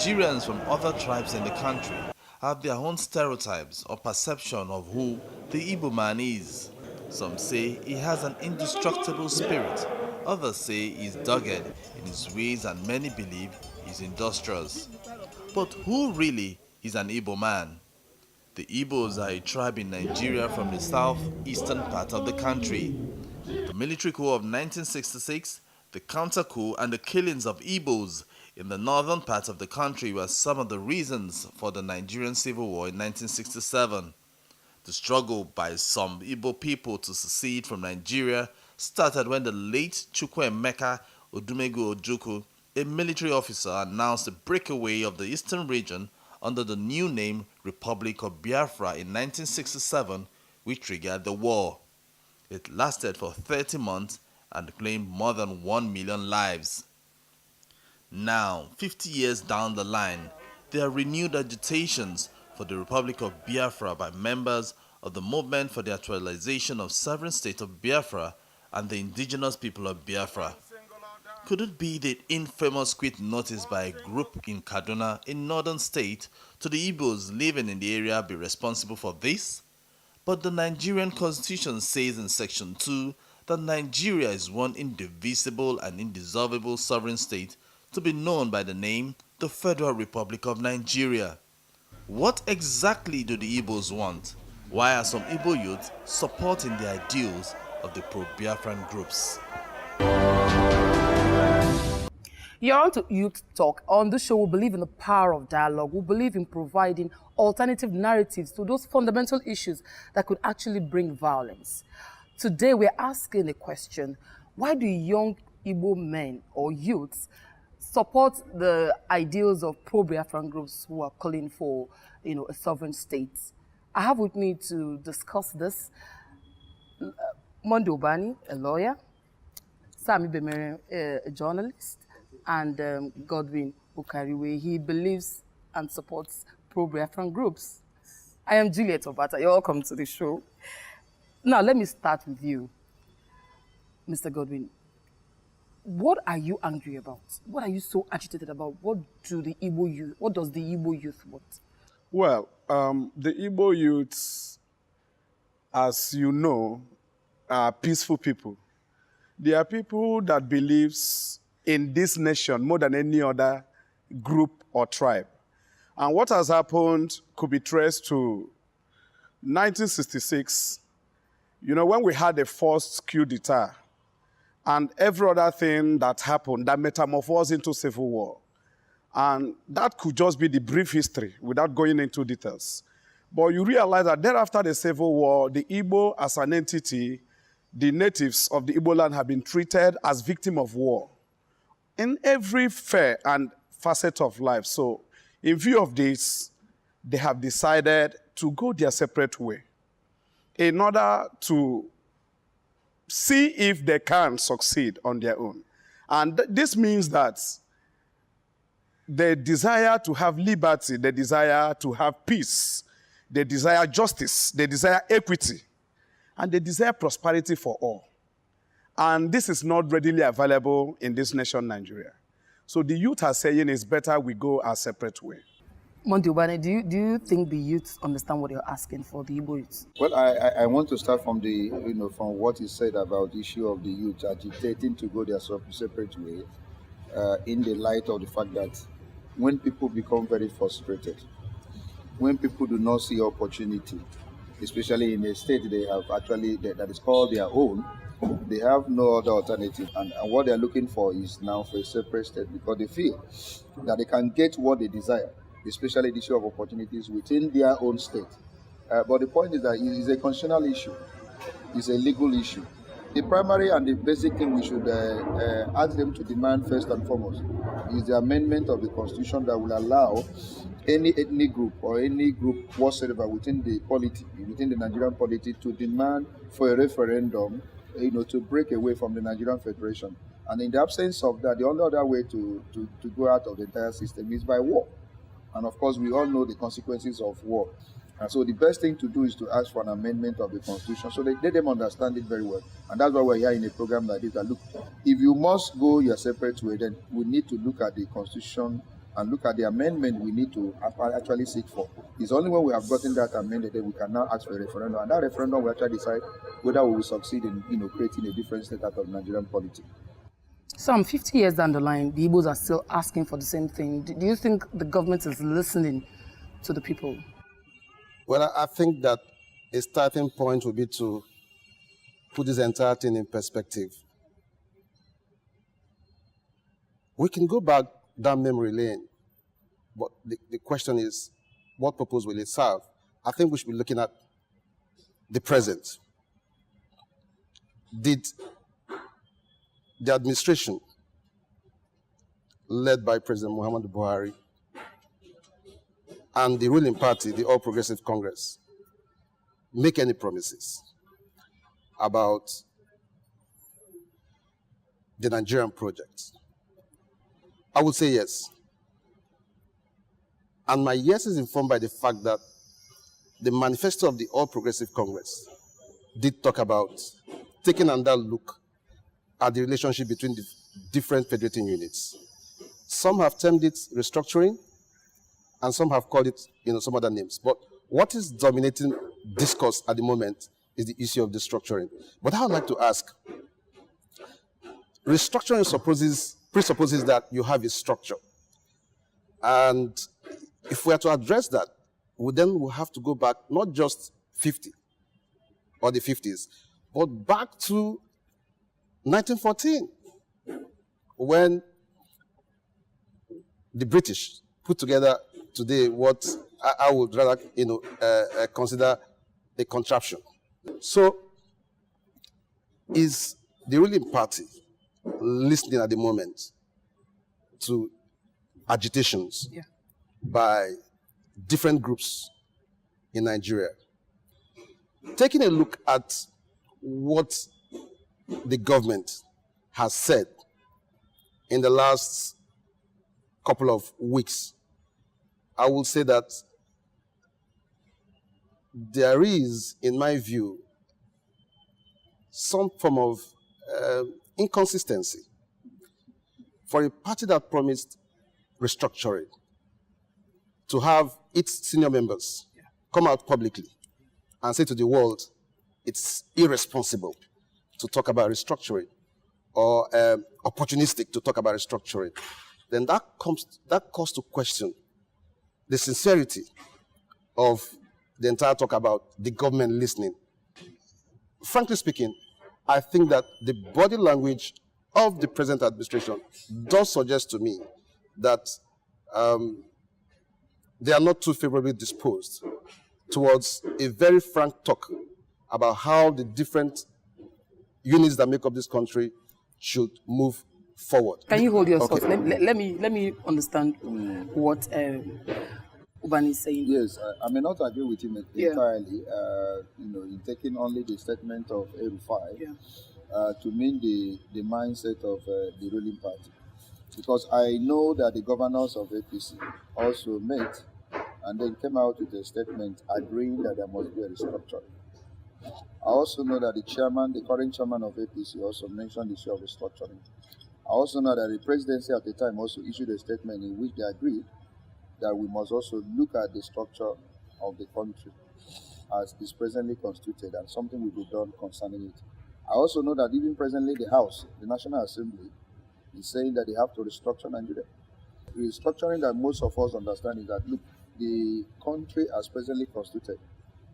Nigerians from other tribes in the country have their own stereotypes or perception of who the Igbo man is. Some say he has an indestructible spirit, others say he's dogged in his ways, and many believe he's industrious. But who really is an Igbo man? The Igbos are a tribe in Nigeria from the southeastern part of the country. The military coup of 1966, the counter coup, and the killings of Igbos in the northern part of the country were some of the reasons for the Nigerian Civil War in 1967. The struggle by some Igbo people to secede from Nigeria started when the late Chukwuemeka Odumegu Ojukwu, a military officer, announced the breakaway of the eastern region under the new name Republic of Biafra in 1967, which triggered the war. It lasted for 30 months and claimed more than 1 million lives. Now, 50 years down the line, there are renewed agitations for the Republic of Biafra by members of the Movement for the Actualization of Sovereign State of Biafra and the indigenous people of Biafra. Could it be the infamous quit notice by a group in Kaduna, a northern state, to the Igbos living in the area be responsible for this? But the Nigerian Constitution says in Section 2 that Nigeria is one indivisible and indissoluble sovereign state to be known by the name the Federal Republic of Nigeria. What exactly do the Igbos want? Why are some Igbo youths supporting the ideals of the pro-Biafran groups? You're on to Youth Talk. On this show, we believe in the power of dialogue. We believe in providing alternative narratives to those fundamental issues that could actually bring violence. Today, we're asking a question. Why do young Igbo men or youths support the ideals of pro-Biafran groups who are calling for, a sovereign state? I have with me to discuss this Mondo Obani, a lawyer, Sami Bemere, a journalist, and Godwin Okariwe. He believes and supports pro-Biafran groups. I am Juliet Obata. You're welcome to the show. Now, let me start with you, Mr. Godwin. What are you angry about? What are you so agitated about? What does the Igbo youth want? Well, the Igbo youths, as you know, are peaceful people. They are people that believes in this nation more than any other group or tribe. And what has happened could be traced to 1966, when we had the first coup d'etat, and every other thing that happened that metamorphosed into civil war. And that could just be the brief history without going into details. But you realize that thereafter the civil war, the Igbo as an entity, the natives of the Igbo land have been treated as victims of war in every fair and facet of life. So in view of this, they have decided to go their separate way in order to see if they can succeed on their own. And this means that they desire to have liberty, they desire to have peace, they desire justice, they desire equity, and they desire prosperity for all. And this is not readily available in this nation, Nigeria. So the youth are saying it's better we go our separate way. Monty Obane, do you think the youths understand what you're asking for, the Igbo youths? Well, I want to start from from what he said about the issue of the youth agitating to go their separate way, in the light of the fact that when people become very frustrated, when people do not see opportunity, especially in a state they have that is called their own, they have no other alternative. And what they're looking for is now for a separate state because they feel that they can get what they desire, especially the issue of opportunities within their own state. But the point is that it is a constitutional issue. It's a legal issue. The primary and the basic thing we should ask them to demand first and foremost is the amendment of the Constitution that will allow any ethnic group or any group whatsoever within the polity, within the Nigerian polity, to demand for a referendum, to break away from the Nigerian Federation. And in the absence of that, the only other way to go out of the entire system is by war. And of course, we all know the consequences of war. And so the best thing to do is to ask for an amendment of the Constitution so let them understand it very well. And that's why we're here in a program like this. That look, if you must go your separate way, then we need to look at the Constitution and look at the amendment we need to actually seek for. It's only when we have gotten that amended that we can now ask for a referendum, and that referendum will actually decide whether we will succeed in creating a different state out of Nigerian politics. Some 50 years down the line, the Igbos are still asking for the same thing. Do you think the government is listening to the people? Well, I think that a starting point would be to put this entire thing in perspective. We can go back down memory lane, but the question is, what purpose will it serve? I think we should be looking at the present. Did the administration led by President Muhammadu Buhari and the ruling party, the All Progressive Congress, make any promises about the Nigerian project? I would say yes. And my yes is informed by the fact that the manifesto of the All Progressive Congress did talk about taking another look at the relationship between the different federating units. Some have termed it restructuring, and some have called it, some other names. But what is dominating discourse at the moment is the issue of destructuring. But I would like to ask, restructuring presupposes that you have a structure. And if we are to address that, we'll have to go back not just 50 or the 50s, but back to 1914, when the British put together today what I would rather consider a contraption. So, is the ruling party listening at the moment to agitations by different groups in Nigeria? Taking a look at what the government has said in the last couple of weeks, I will say that there is, in my view, some form of inconsistency for a party that promised restructuring to have its senior members come out publicly and say to the world it's irresponsible to talk about restructuring or opportunistic to talk about restructuring, then that calls to question the sincerity of the entire talk about the government listening. Frankly speaking, I think that the body language of the present administration does suggest to me that they are not too favorably disposed towards a very frank talk about how the different units that make up this country should move forward. Can you hold your thoughts? Let me understand what Uban is saying. Yes, I may not agree with him entirely. In taking only the statement of El-Rufai to mean the mindset of the ruling party, because I know that the governors of APC also met and then came out with a statement agreeing that there must be a restructuring. I also know that the current chairman of APC also mentioned the issue of restructuring. I also know that the presidency at the time also issued a statement in which they agreed that we must also look at the structure of the country as is presently constituted and something will be done concerning it. I also know that even presently the House, the National Assembly, is saying that they have to restructure Nigeria. The restructuring that most of us understand is that, look, the country as presently constituted,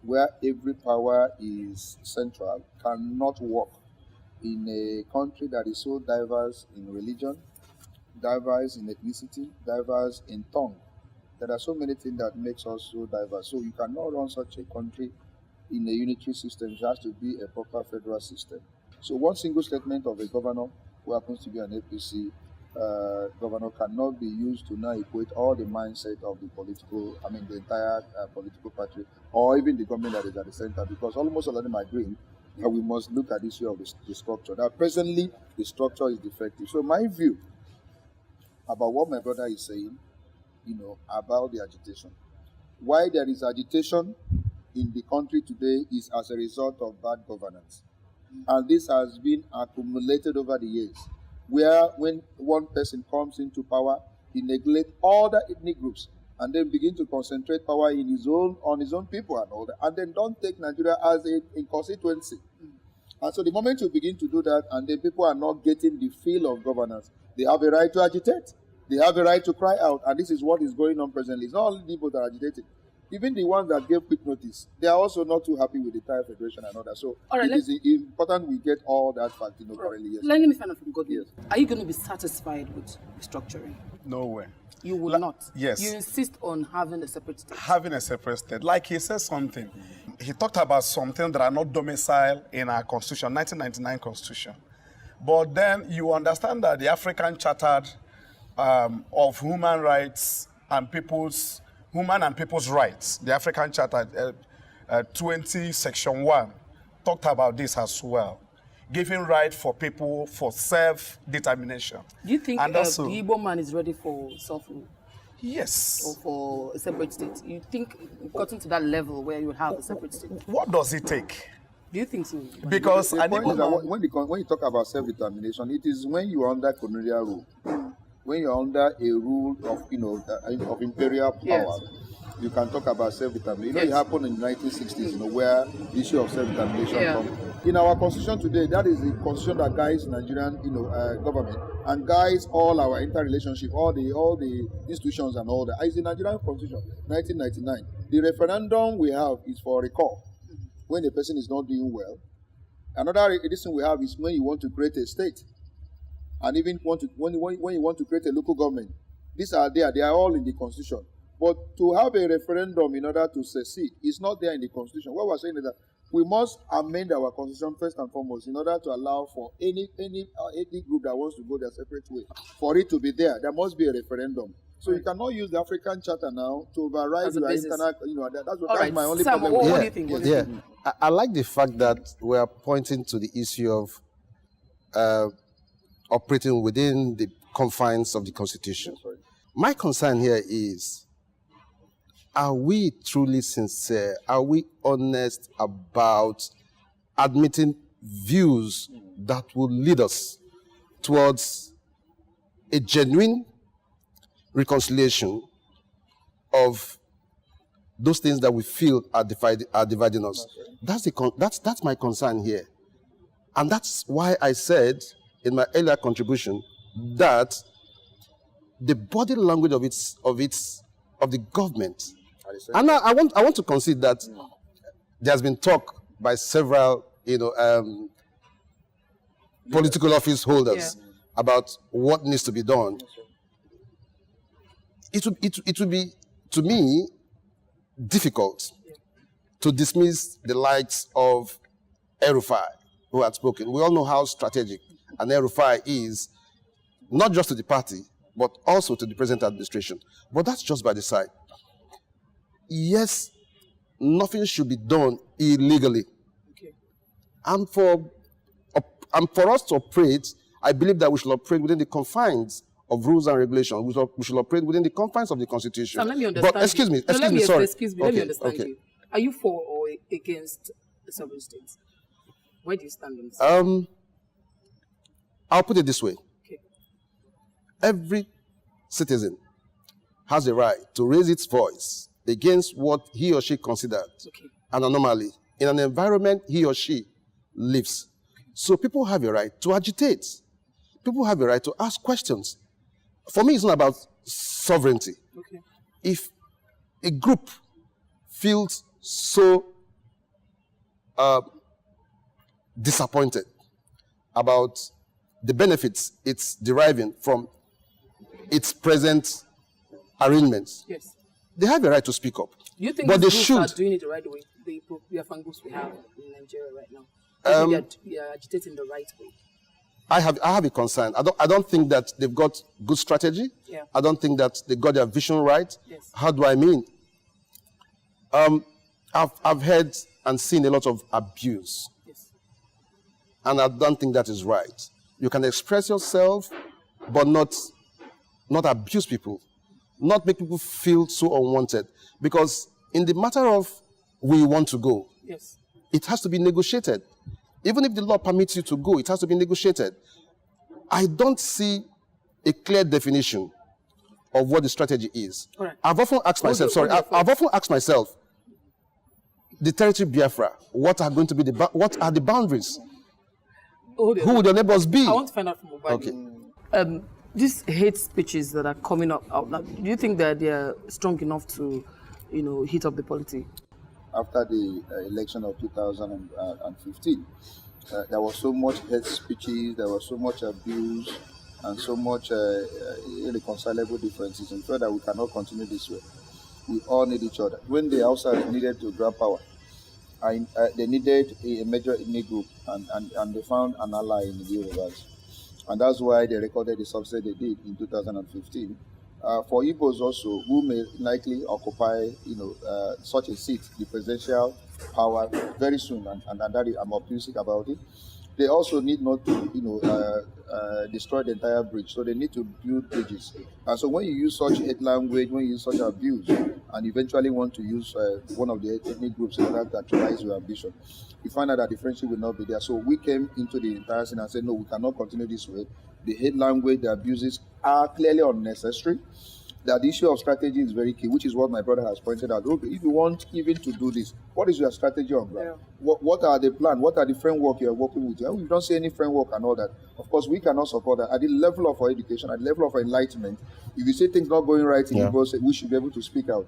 where every power is central, cannot work in a country that is so diverse in religion, diverse in ethnicity, diverse in tongue. There are so many things that makes us so diverse. So you cannot run such a country in a unitary system. It has to be a proper federal system. So one single statement of a governor who happens to be an APC governor cannot be used to now equate all the mindset of the entire political party or even the government that is at the center, because almost all of them are agreeing that we must look at the issue of the structure. Now, presently, the structure is defective. So my view about what my brother is saying, about the agitation. Why there is agitation in the country today is as a result of bad governance. And this has been accumulated over the years, where when one person comes into power, he neglect all the ethnic groups and then begin to concentrate power on his own people and all that, and then don't take Nigeria as a constituency. And so the moment you begin to do that, and then people are not getting the feel of governance, they have a right to agitate. They have a right to cry out, and this is what is going on presently. It's not only people that are agitating. Even the ones that gave quick notice, they are also not too happy with the Thai Federation and all that. So it is important we get all that fact, correctly. Yes. Let me find out from God. Yes. Are you going to be satisfied with restructuring? No way. You will not. Yes. You insist on having a separate state. Having a separate state. Like he said something. He talked about something that are not domiciled in our constitution, 1999 constitution. But then you understand that the African Charter of Human Rights and Human and People's Rights, the African Charter 20 Section 1, talked about this as well. Giving right for people for self-determination. Do you think the Igbo man is ready for self-rule? Yes. Or for a separate state? You think we've gotten to that level where you have a separate state? What does it take? Do you think so? Because the point is that when you talk about self-determination, it is when you are under colonial rule, when you are under a rule of of imperial power. Yes. You can talk about self-determination. It happened in the 1960s, where the issue of self-determination comes. In our constitution today, that is the constitution that guides Nigerian, government and guides all our interrelationship, all the institutions and all that. It's the Nigerian constitution, 1999. The referendum we have is for recall when a person is not doing well. Another edition we have is when you want to create a state, and even when you want to create a local government. These are there; they are all in the constitution. But to have a referendum in order to secede is not there in the constitution. What we're saying is that we must amend our constitution first and foremost in order to allow for any ethnic group that wants to go their separate way. For it to be there must be a referendum. So you cannot use the African Charter now to override your internal. That's my only Sam, problem. What do you think? Yeah. I like the fact that we are pointing to the issue of operating within the confines of the Constitution. My concern here is, are we truly sincere? Are we honest about admitting views that will lead us towards a genuine reconciliation of those things that we feel are dividing us? That's my concern here. And that's why I said in my earlier contribution that the body language of the government. And I want to concede that there's been talk by several, political office holders about what needs to be done. It would be, to me, difficult to dismiss the likes of El-Rufai, who had spoken. We all know how strategic an El-Rufai is, not just to the party, but also to the present administration. But that's just by the side. Yes, nothing should be done illegally. Okay. And for us to operate, I believe that we should operate within the confines of rules and regulations. We should operate within the confines of the Constitution. Sam, let me understand. But excuse me, let me understand okay. you. Are you for or against the sovereign states? Where do you stand on this? I'll put it this way. Okay. Every citizen has a right to raise its voice against what he or she considers an anomaly in an environment he or she lives. So people have a right to agitate. People have a right to ask questions. For me, it's not about sovereignty. Okay. If a group feels so disappointed about the benefits it's deriving from its present arrangements, yes, they have a right to speak up. Do you think but these they groups should are doing it the right way? The Biafra groups we have in Nigeria right now. I think they are agitating the right way. I have a concern. I don't think that they've got good strategy. Yeah. I don't think that they got their vision right. Yes. How do I mean? I've heard and seen a lot of abuse. Yes. And I don't think that is right. You can express yourself, but not abuse people, not make people feel so unwanted. Because in the matter of we want to go, yes, it has to be negotiated. Even if the law permits you to go, it has to be negotiated. I don't see a clear definition of what the strategy is. Right. I've often asked myself, I've often asked myself, the territory Biafra, what are going to be what are the boundaries? Who would your neighbors be? I want to find out from Obadi. Okay. These hate speeches that are coming up out now, do you think that they're strong enough to, heat up the polity? After the election of 2015, there was so much hate speeches, there was so much abuse, and so much irreconcilable differences. In fact, that we cannot continue this way. We all need each other. When the outsiders needed to grab power, they needed a major ethnic group, and they found an ally in the Yorubas. And that's why they recorded the success they did in 2015. For Igbos also, who may likely occupy, such a seat, the presidential power, very soon, and that I'm optimistic about it. They also need not to, destroy the entire bridge. So they need to build bridges. And so when you use such hate language, when you use such abuse, and eventually want to use one of the ethnic groups in order to actualize your ambition, you find out that the friendship will not be there. So we came into the entire scene and said, no, we cannot continue this way. The hate language, the abuses are clearly unnecessary. That the issue of strategy is very key, which is what my brother has pointed out. Okay, if you want even to do this, what is your strategy on ground? Yeah. What are the plans? What are the framework you're working with? We don't see any framework and all that. Of course, we cannot support that. At the level of our education, at the level of our enlightenment, if you see things not going right in Igbo, we should be able to speak out.